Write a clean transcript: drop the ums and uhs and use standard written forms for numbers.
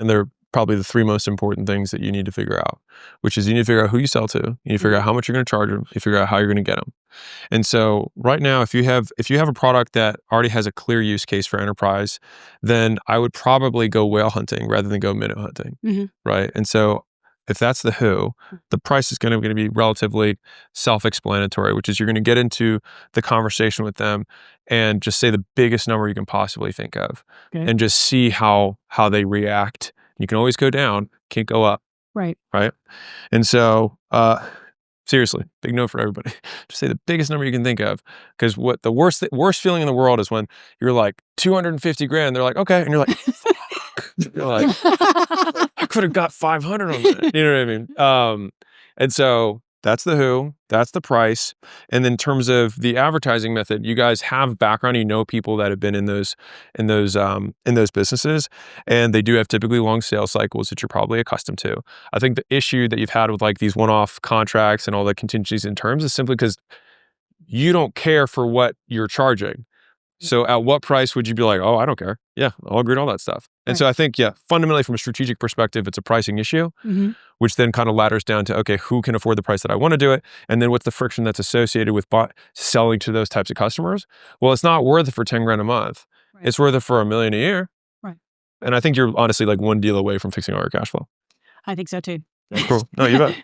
And they're probably the three most important things that you need to figure out, which is you need to figure out who you sell to, you need to figure out how much you're going to charge them, you figure out how you're going to get them. And so right now, if you have a product that already has a clear use case for enterprise, then I would probably go whale hunting rather than go minnow hunting, right? And so if that's the who, the price is going to be relatively self-explanatory, which is you're going to get into the conversation with them and just say the biggest number you can possibly think of, and just see how they react. You can always go down, can't go up. Right. And so, seriously, big note for everybody. Just say the biggest number you can think of, because what the worst feeling in the world is when you're like 250 grand. They're like, okay, and you're like, fuck. You're like, I could have got 500 on that. You know what I mean? And so that's the who, that's the price. And then in terms of the advertising method, you guys have background, you know, people that have been in those businesses, and they do have typically long sales cycles that you're probably accustomed to. I think the issue that you've had with like these one-off contracts and all the contingencies in terms is simply because you don't care for what you're charging. So at what price would you be like, oh, I don't care. Yeah, I'll agree to all that stuff. And so I think, fundamentally from a strategic perspective, it's a pricing issue, which then kind of ladders down to, okay, who can afford the price that I want to do it? And then what's the friction that's associated with selling to those types of customers? Well, it's not worth it for 10 grand a month. It's worth it for $1 million a year. And I think you're honestly like one deal away from fixing all your cash flow. I think so too. Cool. No, you bet.